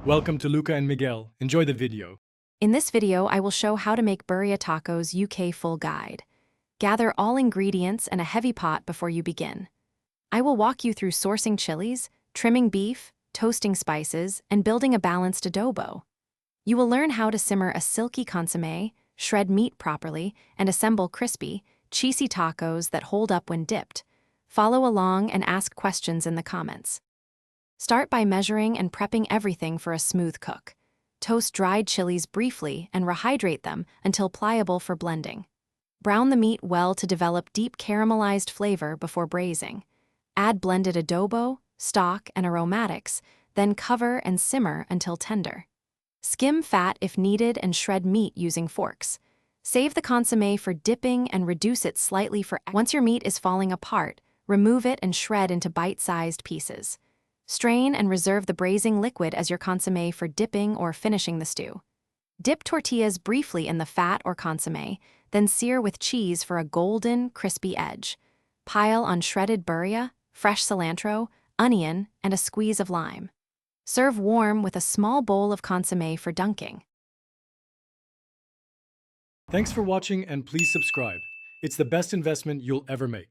Welcome to Luca and Miguel. Enjoy the video. In this video, I will show how to make Birria tacos UK full guide. Gather all ingredients and a heavy pot before you begin. I will walk you through sourcing chilies, trimming beef, toasting spices, and building a balanced adobo. You will learn how to simmer a silky consommé, shred meat properly, and assemble crispy, cheesy tacos that hold up when dipped. Follow along and ask questions in the comments. Start by measuring and prepping everything for a smooth cook. Toast dried chilies briefly and rehydrate them until pliable for blending. Brown the meat well to develop deep caramelized flavor before braising. Add blended adobo, stock, and aromatics, then cover and simmer until tender. Skim fat if needed and shred meat using forks. Save the consommé for dipping and reduce it slightly for. Once your meat is falling apart, remove it and shred into bite-sized pieces. Strain and reserve the braising liquid as your consommé for dipping or finishing the stew. Dip tortillas briefly in the fat or consommé, then sear with cheese for a golden, crispy edge. Pile on shredded birria, fresh cilantro, onion, and a squeeze of lime. Serve warm with a small bowl of consommé for dunking. Thanks for watching and please subscribe. It's the best investment you'll ever make.